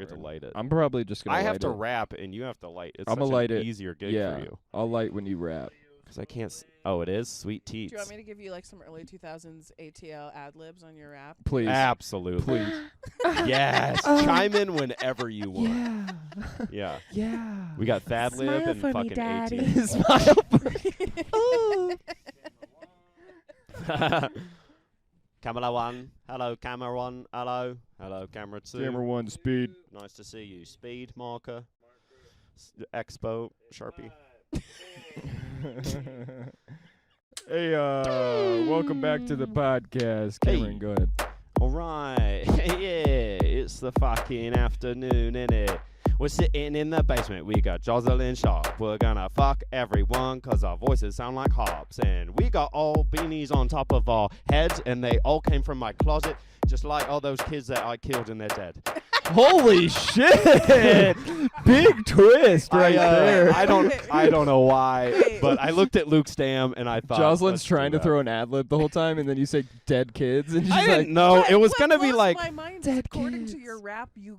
get to light it. I'm probably just gonna. I have light to it. rap, and you have to light. It's I'm such gonna light an it. easier gig Yeah, for you. I'll light when you rap. Because I can't. Oh, it is sweet teats. Do you want me to give you like some early 2000s ATL ad libs on your rap? Please. Absolutely. Please. Yes. Chime in whenever you want. Yeah. Yeah. Yeah. We got Thad Lib and fucking 18. Smile Camera 1. Hello, camera 1. Hello. Hello, camera 2. Camera 1 speed. Nice to see you. Speed marker. Expo. Sharpie. Hey, welcome back to the podcast. Cameron, Hey. go ahead. All right. Yeah, it's the fucking afternoon, innit? We're sitting in the basement. We got Jozalyn Sharp. We're gonna fuck everyone because our voices sound like harps. And we got all beanies on top of our heads, and they all came from my closet, just like all those kids that I killed and they're dead. Holy shit! Big twist right there. I don't know why, but I looked at Luke's Stam and I thought Jocelyn's trying to throw an ad lib the whole time, and then you say dead kids, and she's I like, didn't know. It was What gonna be blows like my mind is dead according kids. to your rap, you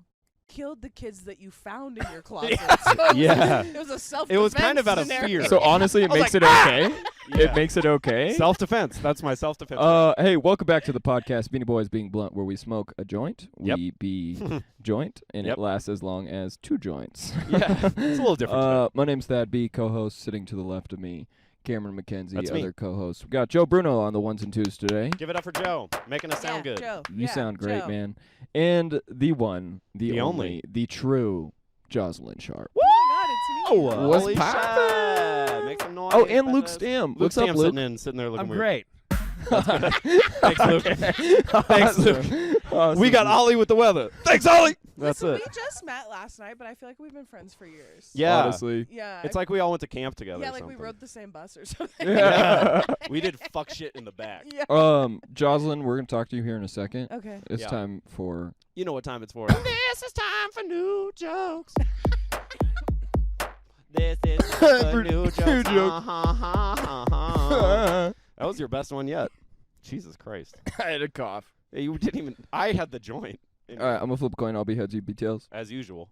killed the kids that you found in your closet. So Yeah. it was a self-defense It was kind of out of scenario. fear. So honestly, it I was makes like, it okay. Yeah. It makes it okay. Self-defense. That's my self-defense. Hey, welcome back to the podcast, Beanie Boys Being Blunt, where we smoke a joint. Yep. We be joint, and Yep. it lasts as long as 2 joints. Yeah, it's a little different. My name's Thad B, co-host, sitting to the left of me. Cameron McKenzie, That's me. other co-host. We got Joe Bruno on the ones and twos today. Give it up for Joe, making us sound good. Joe. You Yeah, sound great, Joe. man. And the one, the The only, only. the true Jozalyn Sharp. Oh my God, it's me. Oh, What's holy poppin'? shit. Make some noise. Oh, and Luke bitches. Stam. Luke What's up, Stam's Luke? sitting there looking I'm weird. great. Thanks, Luke. Thanks, Luke. Awesome. We got Ollie with the weather. Thanks, Ollie. That's Listen, it. we just met last night, but I feel like we've been friends for years. Yeah. Honestly. Yeah. It's like we all went to camp together. yeah, or like we something. rode the same bus or something. Yeah. We did fuck shit in the back. Yeah. Jocelyn, we're going to talk to you here in a second. Okay. It's Yeah. time for... You know what time it's for. This is time for new jokes. This is time for new jokes. New jokes. That was your best one yet. Jesus Christ. I had a cough. Yeah, you didn't even. I had the joint. All right, I'm going to flip a coin. I'll be heads, you be tails. As usual.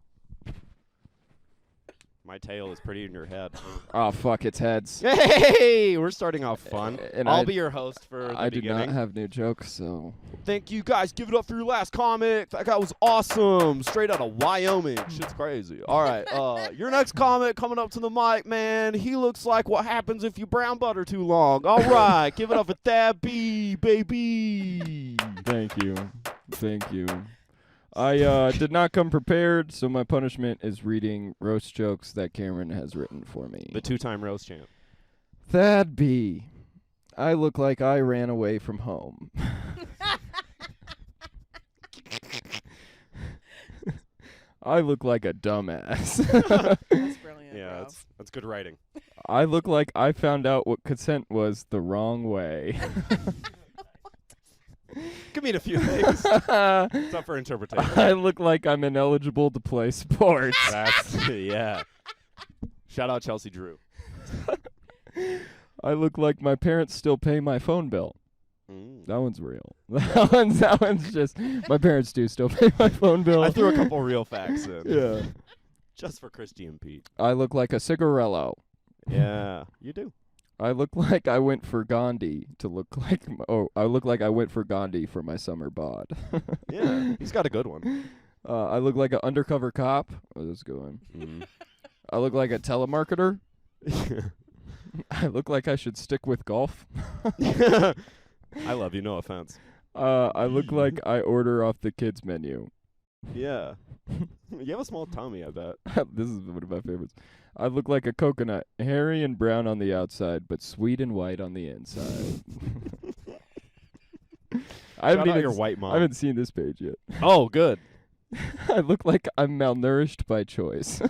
My tail is pretty in your head. Oh, fuck, it's heads. Hey, we're starting off fun. And I'll I- be your host for the I do beginning. not have new jokes, so... Thank you guys. Give it up for your last comic. That guy was awesome. Straight out of Wyoming. Shit's crazy. All right. Your next comic coming up to the mic, man. He looks like what happens if you brown butter too long. All right. Give it up for Thad B, baby. Thank you. Thank you. I did not come prepared, so my punishment is reading roast jokes that Cameron has written for me. The two-time roast champ. Thad B. I look like I ran away from home. I look like a dumbass. That's brilliant. Yeah, bro. that's good writing. I look like I found out what consent was the wrong way. Could mean a few things. It's up for interpretation. I look like I'm ineligible to play sports. That's, yeah. Shout out Chelsea Drew. I look like my parents still pay my phone bill. Mm. That one's real. That one's just, my parents do still pay my phone bill. I threw a couple real facts in. Yeah. Just for Christy and Pete. I look like a cigarello. Yeah, you do. I look like I went for Gandhi to look like, I look like I went for Gandhi for my summer bod. Yeah, he's got a good one. I look like an undercover cop. Oh, that's a good one. Mm. I look like a telemarketer. I look like I should stick with golf. I love you, no offense. I look like I order off the kids menu. Yeah. You have a small tummy, I bet. This is one of my favorites. I look like a coconut, hairy and brown on the outside, but sweet and white on the inside. I Shout out your white mom. I haven't seen this page yet. Oh, good. I look like I'm malnourished by choice.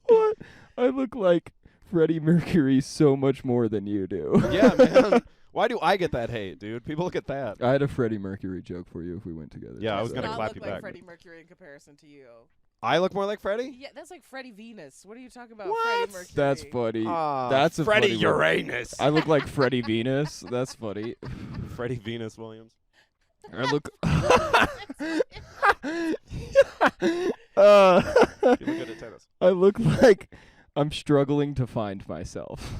What? I look like Freddie Mercury so much more than you do. Yeah, man. Why do I get that hate, dude? People look at that. I had a Freddie Mercury joke for you if we went together. Yeah, I was Does gonna not clap look you like back. Freddie Mercury in comparison to you. I look more like Freddie? Yeah, that's like Freddie Venus. What are you talking about? What? Freddie Mercury. That's funny. Ah, That's a Freddie funny one. Uranus. I look like Freddie Venus. That's funny. Freddie Venus Williams. I look. You look good at tennis. I look like I'm struggling to find myself.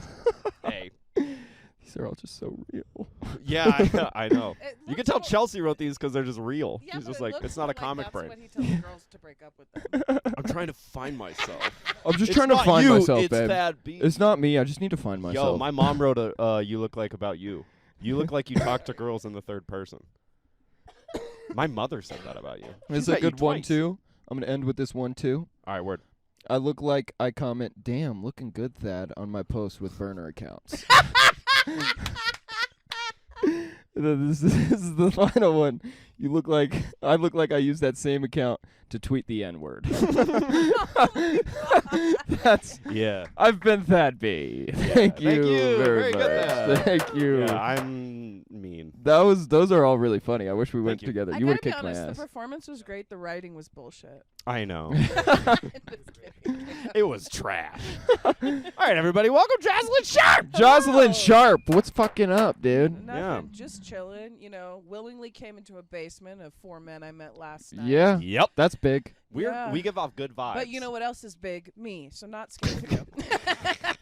Hey. These are all just so real. Yeah, I know. It You can looks tell mo- Chelsea wrote these because they're just real. Yeah, She's but just it like, looks it's not a like comic that's break. when he tells girls to break up with them. I'm trying to find myself. I'm just It's trying to not find you, myself, it's babe. that beat. It's not me. I just need to find myself. Yo, my mom wrote a you look like about you. You look like you talk to girls in the third person. My mother said that about you. It's She's a met you good one, twice. too. I'm going to end with this one, too. All right, word. I look like I comment, damn, looking good, Thad, on my post with burner accounts. This is the final one. I look like I use that same account to tweet the N-word. Yeah. I've been Thad B. Thank you very Very good, much. Thad. Thank you. Yeah, I'm mean. Those are all really funny. I wish we went you. together. I You would gotta have be kicked my honest, ass. the performance was great. The writing was bullshit. I know. Just kidding. It was trash. All right, everybody, welcome Jozalyn Sharp. Jozalyn Sharp, what's fucking up, dude? Nothing, Yeah. just chilling. You know, willingly came into a basement of 4 men I met last night. Yeah, Yep. that's big. Yeah. We give off good vibes. But you know what else is big? Me. So not scared to go.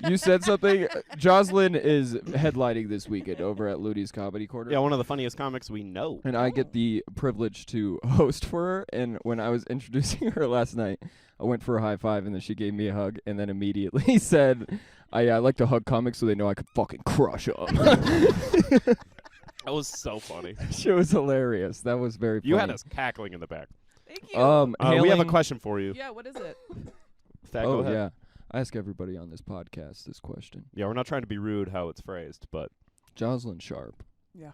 You said something. Jozalyn is headlining this weekend over at Loonees Comedy Corner. Yeah, one of the funniest comics we know. And I get the privilege to host for her. And when I was introducing her last night, I went for a high five, and then she gave me a hug, and then immediately said, I like to hug comics so they know I could fucking crush them. That was so funny. She was hilarious. That was very funny. You had us cackling in the back. Thank you. We have a hailing- question for you. Yeah, what is it? Thad, go Oh, ahead. yeah. I ask everybody on this podcast this question. Yeah, we're not trying to be rude how it's phrased, but Jozalyn Sharp. Yeah.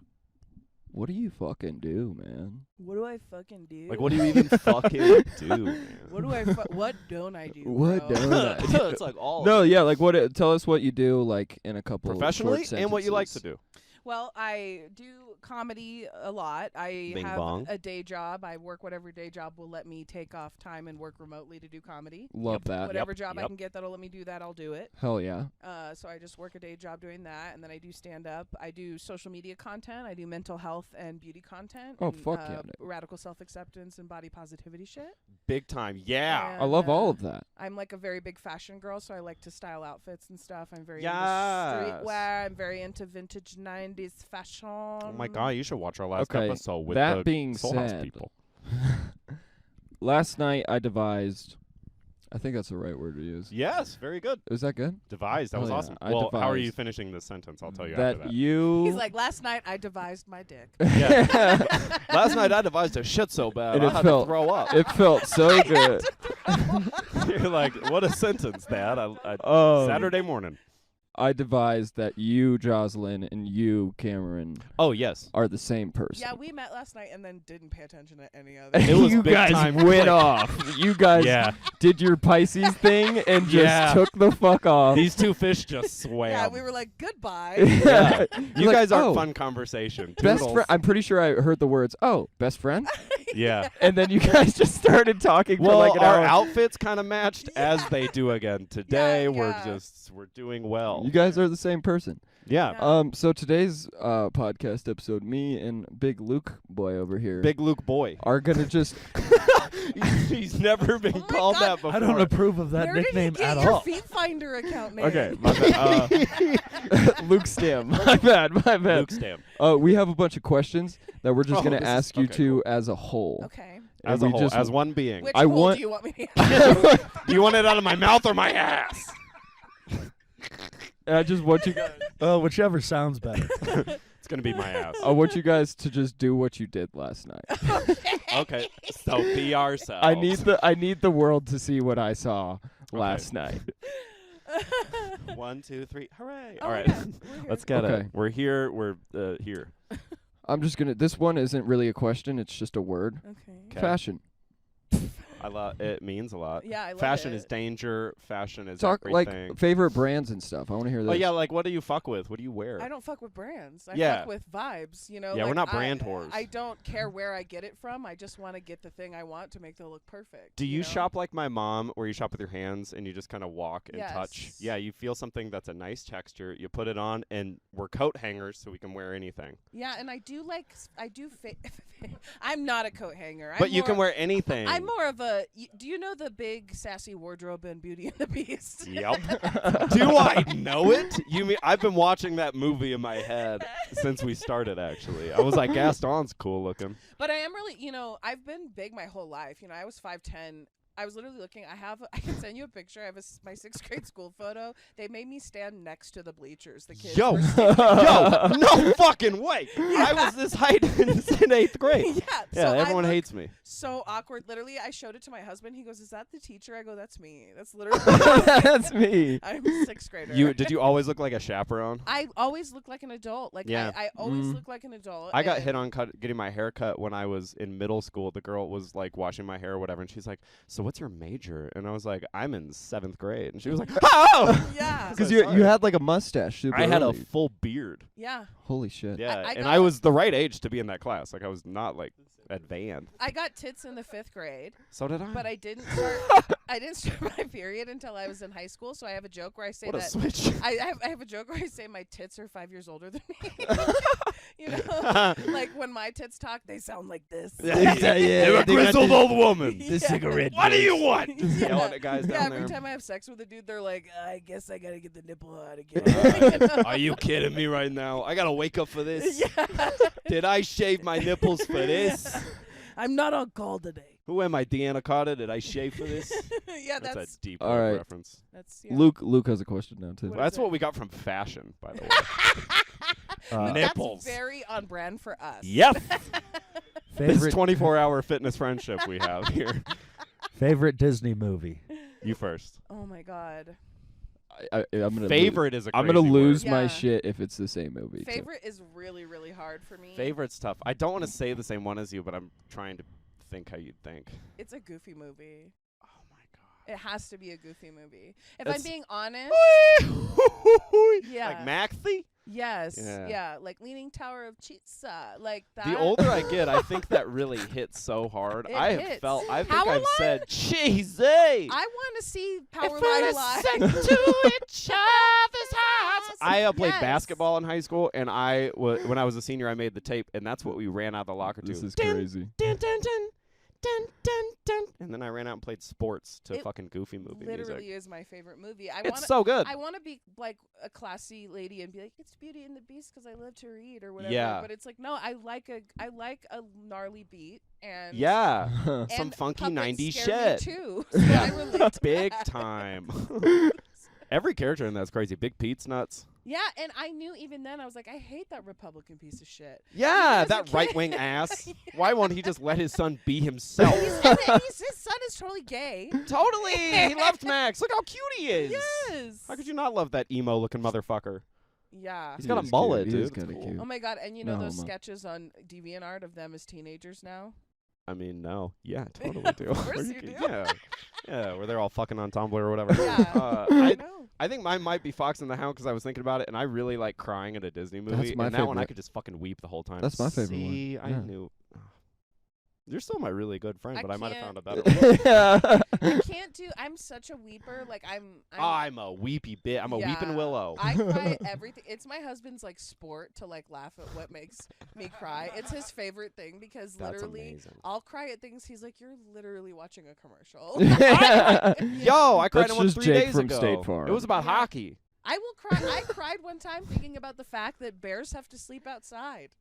What do you fucking do, man? What do I fucking do? like, what do you even fucking do, man? What do I? What don't I do? What bro? don't I do? It's like all No, yeah, like what? Tell us what you do, like in a couple professionally short and what you like to sentences. do. Well, I do comedy a lot. I Bing have bong. a day job. I work whatever day job will let me take off time and work remotely to do comedy. Love that. Whatever job I yep. can get that'll let me do that, I'll do it. Hell yeah. So I just work a day job doing that, and then I do stand up. I do social media content. I do mental health and beauty content. Oh, and, fuck yeah, dude. Radical self acceptance and body positivity shit. Big time. Yeah. I love And, all of that. I'm like a very big fashion girl, so I like to style outfits and stuff. I'm very Yes. into streetwear. I'm very into vintage 90s fashion. Oh my god, you should watch our last Okay, episode with that the being Soul House said- people. Last night I devised. I think that's the right word to use. Yes, very good. Was that good? Devised. That was Oh, yeah. awesome. I Well, how are you devised finishing this sentence? I'll tell you that after that. you. He's like, last night I devised my dick. Yeah. Last night I devised a shit so bad And I it had felt- to throw up. It felt so good. You're like, what a sentence, Dad. Oh. Saturday morning. I devised that you, Jozalyn, and you, Cameron, Oh, yes. are the same person. Yeah, we met last night and then didn't pay attention to any other. It was you big guys time went click. off. You guys Yeah. did your Pisces thing and just Yeah. took the fuck off. These two fish just swam. Yeah, we were like, goodbye. Yeah. You Like, guys are oh, fun conversation. Best Toodles. friend. I'm pretty sure I heard the words, "Oh, best friend," Yeah. and then you guys just started talking for Well, like an our hour. outfits kind of matched as they do again today. Yeah. We're doing well. You guys are the same person. Yeah. Yeah. So today's podcast episode, me and Big Luke boy over here Big Luke boy. are gonna just. He's never been Oh my called God. that before. I don't approve of that Where nickname did you get at your all. Feet Finder account name? Okay, my bad. Luke Stam. My bad. My bad. Luke Stam. We have a bunch of questions that we're just Oh, gonna this is- ask you okay, to cool. as a whole. Okay. And As a we whole, just- as one being. Which I hole want- do you want me to Do you want it out of my mouth or my ass? I just want you guys. Whichever sounds better. It's gonna be my ass. I want you guys to just do what you did last night. Okay. So be ourselves. I need the world to see what I saw last night. 1, 2, 3. Hooray! Oh, All right. yeah, we're here. Let's get Okay. it. We're here. We're here. I'm just gonna. This one isn't really a question. It's just a word. Okay. Okay. Fashion. I love. It means a lot. Yeah, I love Fashion it. is danger. Fashion is Talk everything. like favorite brands and stuff. I want to hear this. Oh yeah, like what do you fuck with? What do you wear? I don't fuck with brands. I Yeah. fuck with vibes, you know? Yeah, we're like, not brand whores. I don't care where I get it from. I just want to get the thing I want to make it look perfect. Do you know? shop like my mom, where you shop with your hands and you just kind of walk and touch? Yes. Yeah, you feel something that's a nice texture. You put it on, and we're coat hangers, so we can wear anything. Yeah, and I do like I'm not a coat hanger. But I'm you more- can wear anything. I'm more of a do you know the big sassy wardrobe in Beauty and the Beast? Yep. Do I know it? You mean I've been watching that movie in my head since we started, actually. I was like, Gaston's cool looking. But I am really, I've been big my whole life. I was 5'10". I was literally looking. I can send you a picture. I have my 6th grade school photo. They made me stand next to the bleachers. The kids. Yo, no fucking way. I was this height in 8th grade. Yeah, so everyone hates me. So awkward. Literally, I showed it to my husband. He goes, "Is that the teacher?" I go, "That's me. That's literally." That's me. I'm a 6th grader. Did you always look like a chaperone? I always look like an adult. Like I always look like an adult. I got hit on getting my hair cut when I was in middle school. The girl was like washing my hair or whatever, and she's like, "So what's your major?" And I was like, "I'm in 7th grade." And she was like, "Oh!" Yeah. Because you had like a mustache. Super I had a early. full beard. Yeah. Holy shit. Yeah, I and got- I was the right age to be in that class. Like I was not like advanced. I got tits in the 5th grade, So did I. but I didn't start my period until I was in high school. So I have a joke where I say what a that switch. I have a joke where I say my tits are 5 years older than me. Like when my tits talk, they sound like this. Yeah, They're a grizzled old woman. The cigarette What do you want? Just Yeah. yelling at guys Yeah, down every there. time I have sex with a dude, they're like, "I guess I gotta get the nipple out again." Are you kidding me right now? I gotta wake up for this. Yeah. Did I shave my nipples for this? I'm not on call today. Who am I, Deanna Carter? Did I shave for this? Yeah, That's that's a deep All right. reference. yeah. Luke has a question now too. What That's is what it? we got from fashion, by the way. But Nipples. That's very on brand for us. Yep. This Favorite 24-hour fitness friendship we have here. favorite Disney movie. You first. Oh my God. I'm gonna Favorite is a I'm crazy gonna lose word. my Yeah. shit if it's the same movie. too. Favorite is really, really hard for me. Favorite's tough. I don't want to say the same one as you, but I'm trying to think how you'd think. It's a Goofy movie. Oh my god. It has to be a Goofy movie. If That's- I'm being honest, yeah. Like Maxie? yes, Yeah. yeah, like Leaning Tower of Pisa, like that. The older I get, I think that really hits so hard. It I have hits. felt. I think Power I've Line? said, "Cheesy." I want to see Power Line live. to each other's hearts. I played Yes. basketball in high school, and when I was a senior, I made the tape, and that's what we ran out of the locker to. This is Dun, crazy. dun, dun, dun, dun, dun, dun. And then I ran out and played sports to It fucking Goofy movie Literally music. is my favorite movie. It's so good. I want to be like a classy lady and be like, it's Beauty and the Beast because I love to read or whatever. Yeah. But it's like, no, I like a gnarly beat and Yeah, and some funky puppets 90s scare me shit. too. So I relate to Big that. time. Every character in that's crazy. Big Pete's nuts. Yeah, and I knew even then I was like, I hate that Republican piece of shit. Yeah, As a that kid- right wing ass. Why won't he just let his son be himself? His son is totally gay. Totally. He loved Max. Look how cute he is. Yes. How could you not love that emo looking motherfucker? Yeah. He's got a He is mullet, cute. He is dude. It's kinda cool. cute. Oh my God! And you No know those homo. sketches on DeviantArt of them as teenagers now? I mean, no. Yeah, totally do. Of course Are you kidding? do. Yeah. Yeah, where they're all fucking on Tumblr or whatever. Yeah. I, know. I think mine might be Fox and the Hound because I was thinking about it, and I really like crying at a Disney movie. my And that one I favorite. could just fucking weep the whole time. That's my favorite one. See, I Yeah. knew. You're still my really good friend, I but I might have can't- found a better one. Yeah. I can't do. I'm such a weeper. Like I'm a weepy bit. I'm a weeping Yeah. willow. I cry at everything. It's my husband's like sport to like laugh at what makes me cry. It's his favorite thing because That's literally amazing. I'll cry at things. He's like, you're literally watching a commercial. Yo, I cried That's at one just 3 Jake days from ago. State Farm. It was about Yeah. hockey. I will cry. I cried one time thinking about the fact that bears have to sleep outside.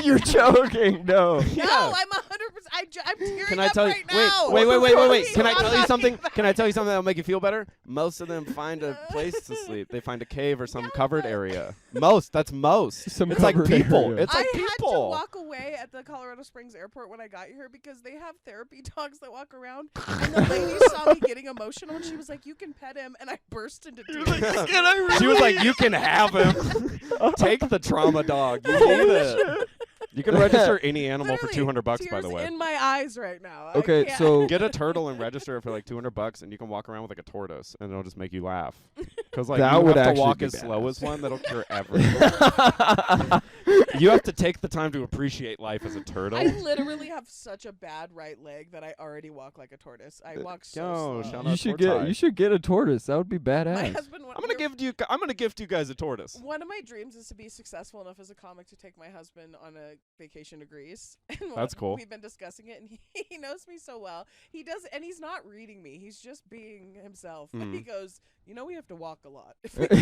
You're joking. No. No, I'm 100%. I'm tearing Can I up tell you? right now. Wait. Please, Can I I'm tell you talking something? about- Can I tell you something that'll make you feel better? Most of them find a place to sleep. They find a cave or some Yeah, covered but- area. Most. That's most. Some It's like covered people. area. It's like I had to people. walk away at the Colorado Springs airport when I got here because they have therapy dogs that walk around. And the lady saw me getting emotional and she was like, you can pet him. And I burst into tears. She was like, "You can have him. Take the trauma dog. You need it. You can register any animal for Literally, $200, by the tears way. in my eyes right now. I Okay, can't. so Get a turtle and register it for like $200, and you can walk around with like a tortoise, and it'll just make you laugh. Because like That you would have to actually walk be as slow badass. as one. That'll cure everything. You have to take the time to appreciate life as a turtle. I literally have such a bad right leg that I already walk like a tortoise. I walk so Yo, slow. shout You out should tortoise. you should get a tortoise. That would be My badass. husband. I'm gonna gift you guys a tortoise. One of my dreams is to be successful enough as a comic to take my husband on a vacation to Greece. And That's cool. We've been discussing it, and he knows me so well. He does, and he's not reading me. He's just being himself. And he goes, we have to walk a lot. If we go."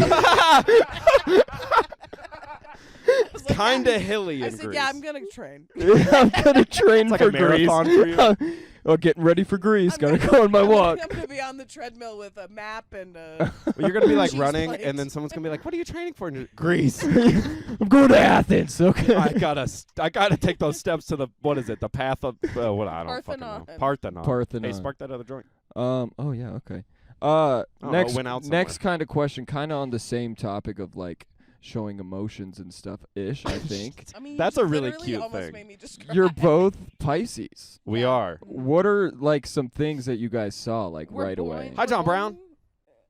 I was like, Kind "Yeah." of hilly I in said, Greece. "Yeah, I'm gonna train. I'm gonna train It's like for a marathon Greece. for you. Oh, getting ready for Greece. I'm Gotta gonna- go on my I'm walk. gonna be on the treadmill with a map and Well, you're gonna be like cheese running, plate. and then someone's gonna be like, "What are you training for?" in Greece. I'm going to Athens. Okay. I gotta take those steps to the what is it? The path of what I don't fucking know. Parthenon. Parthenon. Hey, spark that other joint. Oh yeah. Okay. know, Next. it went out Next kind of question, kind of on the same topic of like showing emotions and stuff ish. I think I mean, you That's a just really literally cute almost thing. made me just cry. you're both Pisces. We Yeah. are. What are like some things that you guys saw like We're right born- away? Hi, John we're Brown. born-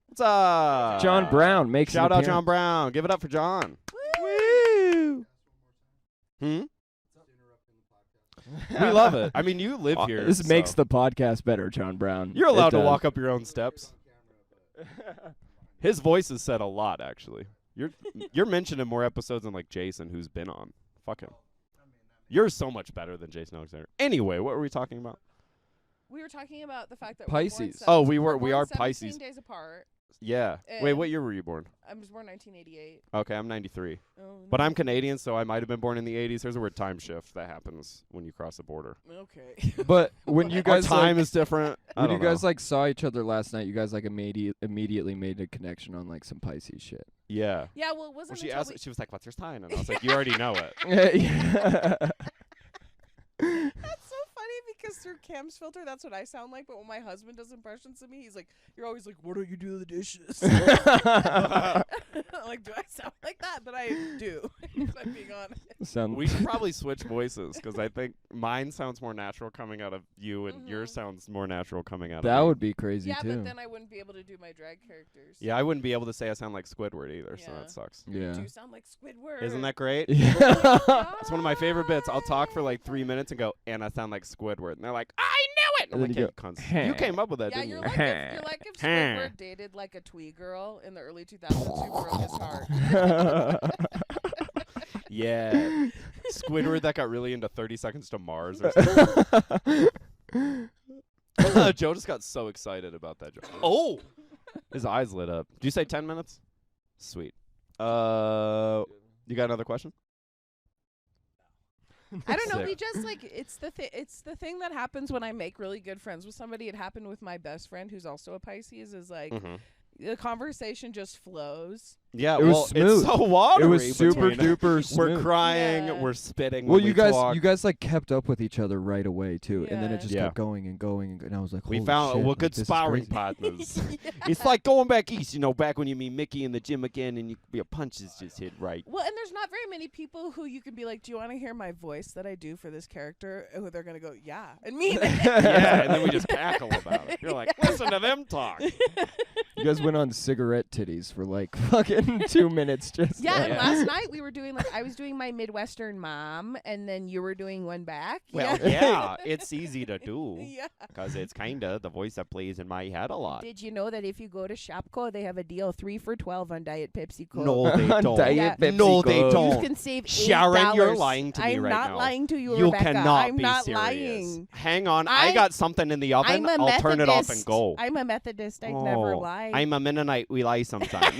What's up? John Brown makes Shout an out John appearance. Brown. Give it up for John. Woo! Hmm? We love it. I mean, you live here. This makes so. the podcast better, John Brown. You're It allowed to does. walk up your own steps. His voice has said a lot, actually. You're mentioned in more episodes than like Jason, who's been on. Fuck him. You're so much better than Jason Alexander. Anyway, what were we talking about? We were talking about the fact that Pisces. We're born Oh, we we're we born are 17 Pisces. days apart. Yeah. Wait, And- what year were you born? I was born 1988. Okay, I'm 93. Oh, But I'm Canadian, so I might have been born in the 80s. There's a weird time shift that happens when you cross the border. okay. But when you Our guys time like, is different. I when you don't guys know. like saw each other last night, you guys like immediately made a connection on like some Pisces shit. Yeah. Yeah, well, it Well, wasn't she until asked. we- She was like, "What's your sign?" And I was like, "You already know it." That's so funny because through Cam's filter, that's what I sound like. But when my husband does impressions of me, he's like, "You're always like, why don't you do the dishes?" Like, do I sound like that? But I do. If I'm being honest. Sound We should probably switch voices because I think mine sounds more natural coming out of you, and yours sounds more natural coming out that of me. would be crazy Yeah, too. but then I wouldn't be able to do my drag characters. Yeah, I wouldn't be able to say I sound like Squidward either, so Yeah. that sucks. yeah. You do sound like Squidward. Isn't that great? Yeah. It's one of my favorite bits. I'll talk for like 3 minutes and go, and I sound like Squidward. And they're like, I knew it! And I'm then like, you "Yeah, you cunts. You came up with that, Yeah, didn't you're you? like if Squidward dated like a twee girl in the early 2000s who broke his heart. Yeah. Squidward that got really into 30 Seconds to Mars or something. Joe just got so excited about that joke. Oh! His eyes lit up. Did you say 10 minutes? Sweet. You got another question? I don't know. Sick. We just like it's the thing that happens when I make really good friends with somebody. It happened with my best friend who's also a Pisces. Is like the conversation just flows. Yeah, It was well, smooth. it's so watery. It was super between- duper smooth. We're crying, Yeah. we're spitting. Well, when you we guys, talk. you guys like kept up with each other right away too, and then it Yeah. just Yeah. kept going and going, and I was like, We holy found shit, we're like, good this is sparring crazy. partners. It's like going back east, back when you meet Mickey in the gym again, and your punches just hit right. Well, and there's not very many people who you can be like, "Do you want to hear my voice that I do for this character?" Who they're gonna go, "Yeah," and mean it. Yeah, and then we just cackle about it. You're like, listen to them talk. You guys went on cigarette titties for like fucking 2 minutes just. Yeah, and Yeah. last night we were doing I was doing my Midwestern mom, and then you were doing one back. Well, yeah, it's easy to do Yeah. because it's kind of the voice that plays in my head a lot. Did you know that if you go to Shopko, they have a deal 3 for $12 on Diet Pepsi Cola? No, they don't. Diet Yeah. Pepsi No, they Cola. don't. You can save $8. Sharon, you're lying to me I'm right not now. lying to you, You Rebecca. cannot I'm be not serious. lying. Hang on, I got something in the oven. I'm a I'll Methodist. turn it off and go. I'm a Methodist. I never Oh, lie. I'm a Mennonite. We lie sometimes.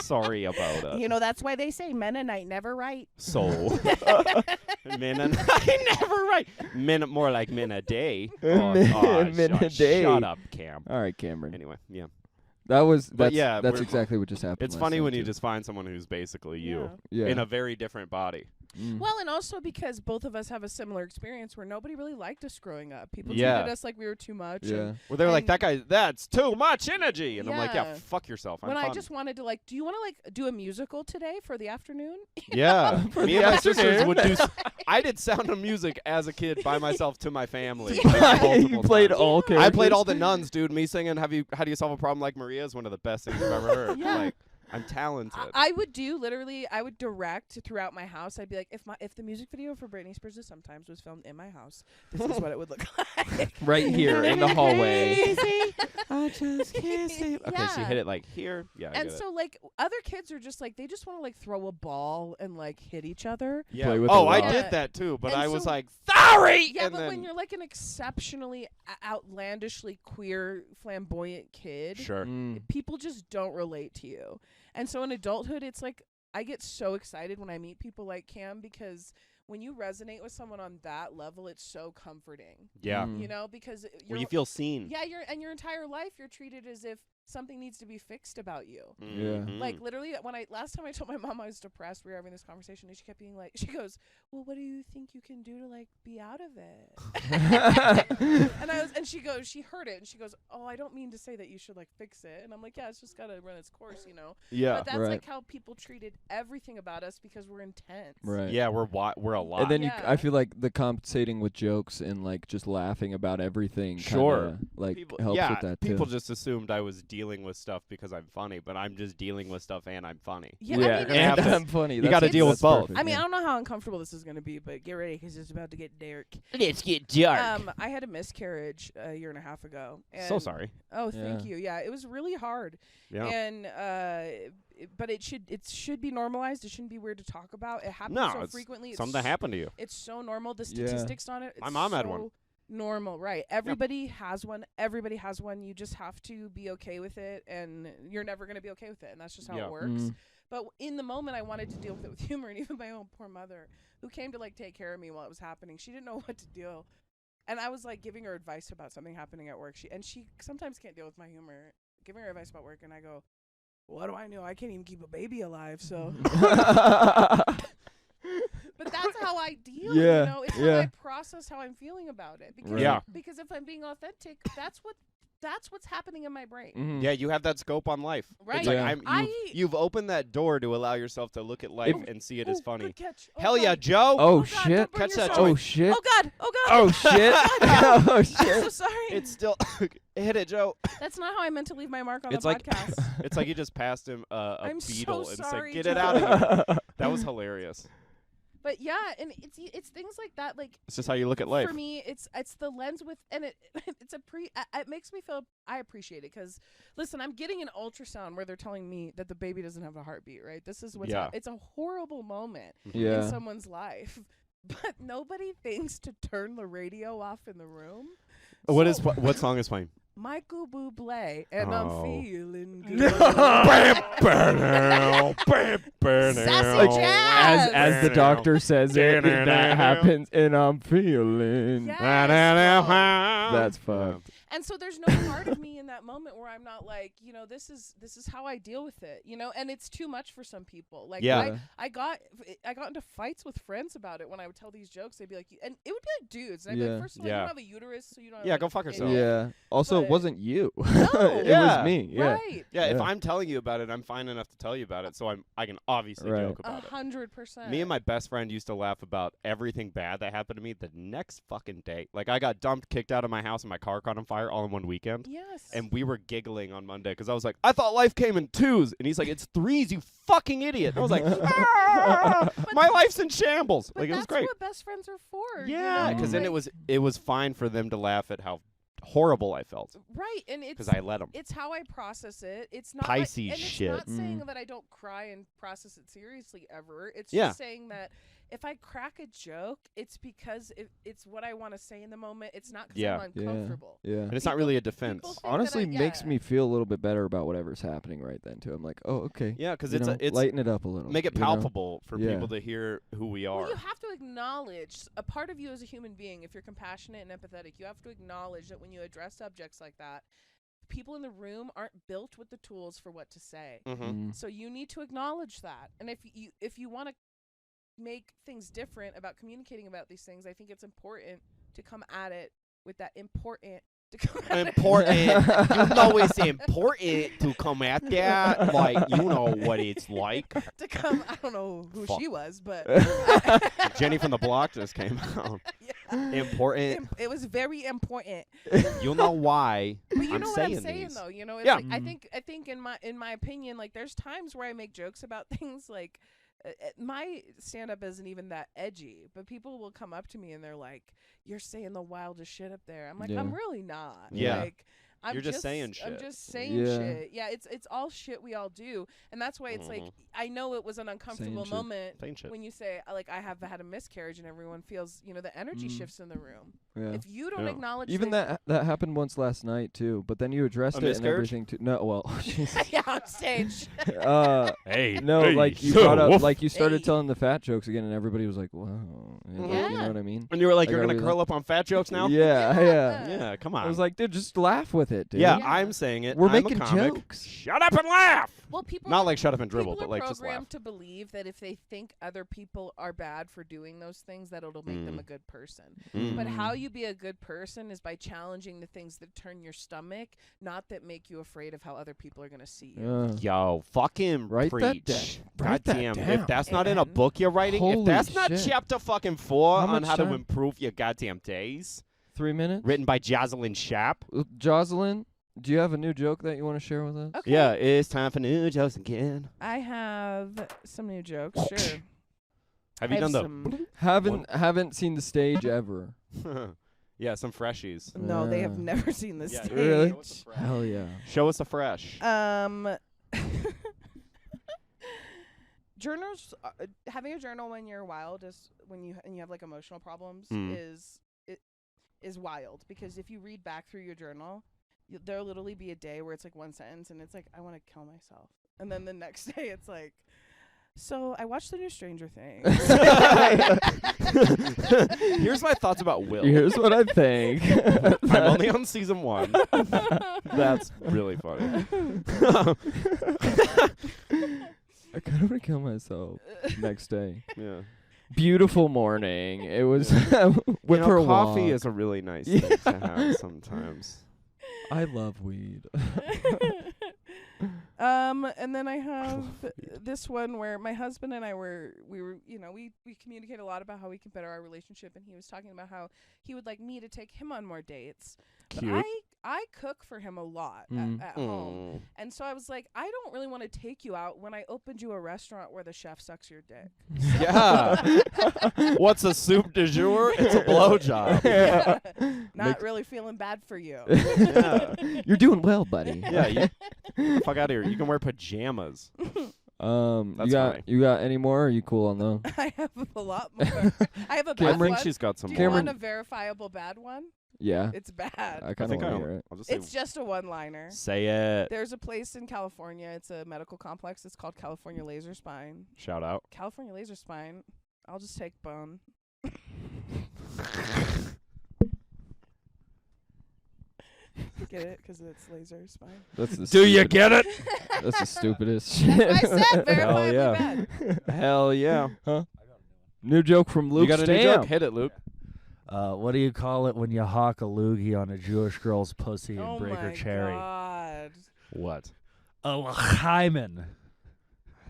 Sorry about it. You know, that's why they say Mennonite never right. So, Mennonite never right. More like men a day. Men a day. Shut up, Cam. All right, Cameron. Anyway, yeah. That's yeah, that's we're- exactly what just happened. It's last funny night, when you too. just find someone who's basically you Yeah. in a very different body. Well, and also because both of us have a similar experience where nobody really liked us growing up. People Yeah. treated us like we were too much. Yeah. And Where they're like, and- that guy, that's too much energy. And I'm like, yeah, Yeah. fuck yourself. I'm when fun. I just wanted to do you want to do a musical today for the afternoon? Yeah. For Me the and my sisters afternoon. would do. I did Sound of Music as a kid by myself to my family. you multiple played times. all characters. I played all the nuns, dude. Me singing "How do you solve a problem like Maria" is one of the best things I've ever heard. Yeah. Like, I'm talented. I would do literally. I would direct throughout my house. I'd be like, if the music video for Britney Spears Sometimes was filmed in my house, this is what it would look like. right here in the hallway. I just can't see. Okay, so you Yeah. hit it like here. Yeah, I And get so other kids are just they just want to throw a ball and hit each other. it. Yeah. Play with Oh, the I rock. did that too, but And I was so- like, sorry. Yeah, and but then, when you're an exceptionally outlandishly queer, flamboyant kid, sure. people just don't relate to you. And so in adulthood, it's I get so excited when I meet people like Cam because when you resonate with someone on that level, it's so comforting. Yeah. Mm. You know, because Where you feel seen. yeah, your entire life you're treated as if something needs to be fixed about you. Mhm. Like literally, last time I told my mom I was depressed, we were having this conversation, and she kept being like, she goes, "Well, what do you think you can do to be out of it?" and she heard it, and she goes, "Oh, I don't mean to say that you should fix it." And I'm like, "Yeah, it's just gotta run its course, you know." Yeah. But that's Right. how people treated everything about us because we're intense. Right. Yeah, we're a lot. And then Yeah. I feel like the compensating with jokes and just laughing about everything Sure. kinda, people, helps yeah, with that too. people just assumed I was dealing with stuff because I'm funny, but I'm just dealing with stuff and I'm funny. Yeah, yeah, I mean, You're gonna have and to- I'm funny. you gotta deal with that's both. perfect, I mean, yeah. I don't know how uncomfortable this is gonna be, but get ready because it's about to get dark. Let's get dark. I had a miscarriage a year and a half ago. And So sorry. Oh, thank Yeah. you. Yeah, it was really hard. Yeah. And but it should be normalized. It shouldn't be weird to talk about. It happens No, so it's frequently. It's Something happened to you. It's so normal. The Yeah. statistics on it. It's My mom had so one. Normal, right? Everybody has one. Everybody has one. You just have to be okay with it, and you're never gonna be okay with it, and that's just how Yeah. it works. Mm. But in the moment, I wanted to deal with it with humor, and even my own poor mother, who came to take care of me while it was happening, she didn't know what to do, and I was giving her advice about something happening at work. She sometimes can't deal with my humor. Giving her advice about work, and I go, "What do I know? I can't even keep a baby alive." So, but that's how I deal. Yeah, You know, it's how yeah. I process how I'm feeling about it. Because Right. Yeah. because if I'm being authentic, that's what's happening in my brain. Mhm. Yeah, you have that scope on life. Right. It's like Yeah. you've opened that door to allow yourself to look at life If- and see it as Ooh, funny. Good catch. Oh, Hell yeah, God. Joe. Oh God, shit! don't burn Catch that yourself. Oh joint. shit! Oh God! Oh God! Oh shit! Oh I'm shit! so sorry. It's still hit it, Joe. That's not how I meant to leave my mark on It's the like podcast. it's like you just passed him a I'm so beetle and sorry, said, "Get it Joe." out of here." That was hilarious. But yeah, and it's things like that. It's just how you look at life. For me, it's the lens with, and it's it makes me feel I appreciate it because listen, I'm getting an ultrasound where they're telling me that the baby doesn't have a heartbeat. Right? This is what's Yeah. it's a horrible moment in Yeah. someone's life, but nobody thinks to turn the radio off in the room. What song is playing? Michael Bublé, and Oh. I'm feeling good. Sassy jazz. As the doctor says it, that happens, and I'm feeling. Yes. That's fucked. And so there's no part of me in that moment where I'm not this is how I deal with it, and it's too much for some people. Yeah. I got into fights with friends about it when I would tell these jokes. They'd be like, and it would be dudes. And I'd be Yeah. like, first of all, you Yeah. don't have a uterus, so you don't have Yeah, go fuck an yourself. idiot." Yeah. Also, it But- wasn't you. No. It Yeah. was me. Yeah. Right. Yeah, if Yeah. I'm telling you about it, I'm fine enough to tell you about it, so I can obviously Right. joke about it. 100%. Me and my best friend used to laugh about everything bad that happened to me the next fucking day. Like, I got dumped, kicked out of my house, and my car caught on fire all in one weekend. Yes. And we were giggling on Monday because I was like, I thought life came in twos. And he's like, it's threes, you fucking idiot. And I was like, "Ah, my life's in shambles. but Like, it was that's great. what best friends are for. Yeah, because then it was fine for them to laugh at how horrible I felt right, and it's because I let them. it's how I process it. It's not Pisces and it's shit. not saying Mm. that I don't cry and process it seriously ever. It's Yeah. just saying that if I crack a joke, it's because it's what I want to say in the moment. It's not because Yeah. I'm Yeah. uncomfortable. Yeah. And it's not really a defense. people think Honestly, that I- makes yeah. me feel a little bit better about whatever's happening right then too. I'm like, oh, okay. Yeah, because You it's know, it's lighten it up a little. make it you know? palpable for Yeah. people to hear who we are. Well, you have to acknowledge a part of you as a human being. If you're compassionate and empathetic, you have to acknowledge that when you address subjects like that, people in the room aren't built with the tools for what to say. Mm-hmm. Mm. So you need to acknowledge that. And if you want to make things different about communicating about these things, I think it's important to come at it with that important. Important. You know it's important to come at that. Like, you know what it's like. To come, I don't know who she was, but Jenny from the block just came out. Yeah. Important. It was very important. You know why? But you I'm know what saying I'm saying these. though. You know, it's Yeah. like I think in my opinion, like there's times where I make jokes about things like. My stand-up isn't even that edgy, but people will come up to me and they're like, "You're saying the wildest shit up there." I'm like, "I'm really not." Yeah. Like, You're just saying shit. I'm just saying Yeah. shit. Yeah, it's all shit we all do, and that's why it's like I know it was an uncomfortable shit. moment Saying shit. when you say like I have had a miscarriage and everyone feels the energy shifts in the room. Yeah. If you don't Yeah. acknowledge Even that happened once last night too, but then you addressed it and miscarriage? everything too. No, well, Jesus. yeah, on stage. Hey. No, hey, like you so brought up, woof. like you started Hey. telling the fat jokes again, and everybody was like, "Wow," and, like, you Yeah. know what I mean? And you were like, Like, you're are going to we curl up on fat jokes now? Yeah, yeah. Yeah, come on. I was like, dude, just laugh with it, dude. yeah, Yeah. I'm saying it. We're I'm making a comic. jokes. Shut up and laugh. Well, people Not like shut up and dribble, people but like are just laugh. programmed to believe that if they think other people are bad for doing those things, that it'll make them a good person. Mm. But how you be a good person is by challenging the things that turn your stomach, not that make you afraid of how other people are going to see you. Yo, fucking Write that preach. down. Write that Goddamn. down. If that's not in a Amen. book you're writing, if Holy that's not shit. chapter fucking 4 How on much how to time? improve your goddamn days, 3 minutes. written by Jozalyn Sharp. Jozalyn, do you have a new joke that you want to share with us? Okay. Yeah, it's time for new jokes again. I have some new jokes. Sure. Have I you done the? some- Haven't seen the stage ever. Yeah, some freshies. No, they have Yeah. never seen this Yeah, stage. Really? What's the Hell yeah. Show us a fresh. Journals, having a journal when you're wild is when you have like emotional problems Mm. is wild, because if you read back through your journal, there'll literally be a day where it's like one sentence and it's like, I want to kill myself, and then the next day it's like, so I watched the new Stranger Things. Here's my thoughts about Will. Here's what I think. I'm only on season 1. That's really funny. I kind of want to kill myself next day. Yeah. Beautiful morning. It was You went for know, a coffee walk. is a really nice thing to have sometimes. I love weed. And then I have this one where my husband and I we communicate a lot about how we can better our relationship, and he was talking about how he would like me to take him on more dates. Cute. But I cook for him a lot at home. Mm. And so I was like, I don't really want to take you out when I opened you a restaurant where the chef sucks your dick. Yeah. What's a soup du jour? It's a blowjob. Not really feeling bad for you. Yeah. You're doing well, buddy. Yeah. Get the fuck out of here. You can wear pajamas. That's funny. You got any more? Or are you cool on those? I have a lot more. I have a I bad think one. she's got some Do you more. want a verifiable bad one? Yeah. It's bad. I I kind of think want to hear it. I'll just say, It's just a one-liner. say it. There's a place in California. It's a medical complex. It's called California Laser Spine. Shout out. California Laser Spine. I'll just take bone. Get it? Because it's laser spine. That's the Do you stupid- get it? That's the stupidest shit. That's what I said. Hell Verifiably yeah. bad. Hell yeah. New joke from Luke You got a new Stamp. joke? Hit it, Luke. What do you call it when you hawk a loogie on a Jewish girl's pussy and Oh break her my cherry? God. What? A l'chaim.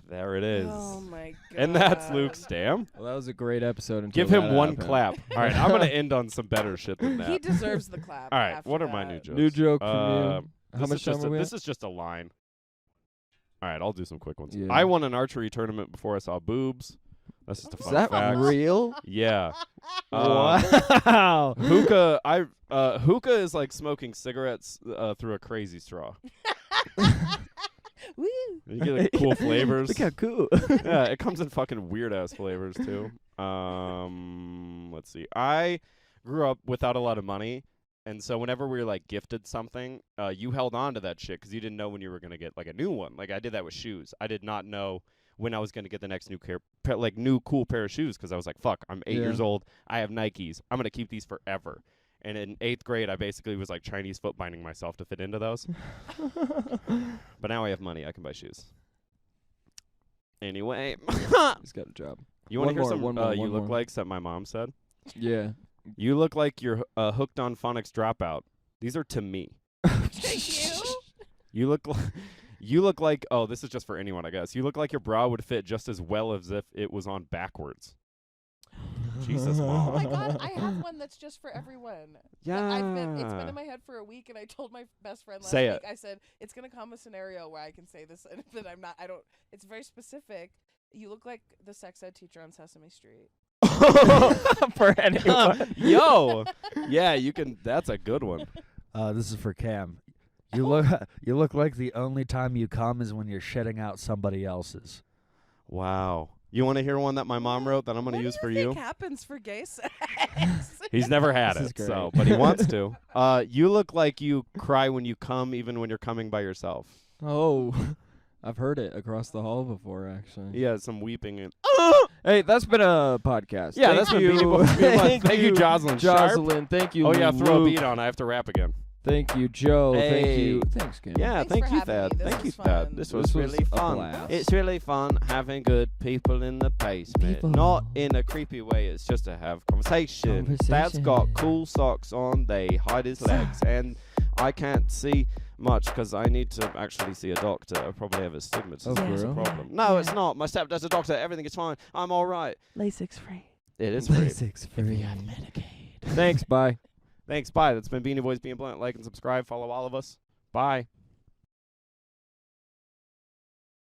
There it is. Oh my God. And that's Luke Stam. Well, that was a great episode. Until Give him that one happened. clap. All right, I'm going to end on some better shit than that. He deserves the clap. All right, after what are my that. new jokes? New joke from you. How This much is just time are we This at? is just a line. All right, I'll do some quick ones. Yeah. I won an archery tournament before I saw boobs. That's just a Is fun that fact. real? Yeah. Wow. Hookah is like smoking cigarettes through a crazy straw. Woo. You get like, cool flavors. Look how cool. Yeah, it comes in fucking weird ass flavors too. Let's see. I grew up without a lot of money, and so whenever we were like gifted something, you held on to that shit because you didn't know when you were gonna get like a new one. Like I did that with shoes. I did not know when I was gonna get the next new cool pair of shoes because I was like, fuck, I'm 8 years old. I have Nikes. I'm gonna keep these forever. And in 8th grade, I basically was like Chinese foot binding myself to fit into those. But now I have money. I can buy shoes. Anyway. He's got a job. You want to hear more, some one more, you one look more. likes that my mom said? Yeah. You look like you're hooked on phonics dropout. These are to me. Thank you. You look like, oh, this is just for anyone, I guess. You look like your bra would fit just as well as if it was on backwards. Jesus, Oh Mom. my god, I have one that's just for everyone. Yeah. It's been in my head for a week, and I told my best friend last Say week. it. I said it's gonna come a scenario where I can say this, and that I'm not. I don't. It's very specific. You look like the sex ed teacher on Sesame Street. For anyone. Yo. Yeah, you can. That's a good one. This is for Cam. You look like the only time you come is when you're shitting out somebody else's. Wow. You want to hear one that my mom wrote that I'm going to use for What do you you? think happens for gay sex? He's never had This is it, great. so but he wants to. You look like you cry when you come, even when you're coming by yourself. Oh, I've heard it across the hall before, actually. Yeah, some weeping and. Hey, that's been a podcast. Yeah, Thank that's been you. Beanie Boys Being Blunt. Thank you, Jozalyn Sharp. Jozalyn, thank you. Oh yeah, throw a Luke. beat on. I have to rap again. Thank you, Joe. Thank Hey. you. Thanks, Cam. Yeah, Thanks thank for you, having Thad. me. This Thank you, was Thad. fun. This was This was really a fun. blast. It's really fun having good people in the basement. People. Not in a creepy way. It's just to have conversation. Thad's got cool socks on. They hide his legs, and I can't see much because I need to actually see a doctor. I probably have astigmatism. Oh, That's a bro. problem. No, it's not. My stepdad's a doctor. Everything is fine. I'm all right. LASIK's free. It is free. Six for me. Medicaid. Thanks. Bye. Thanks. Bye. That's been Beanie Boys Being Blunt. Like and subscribe. Follow all of us. Bye.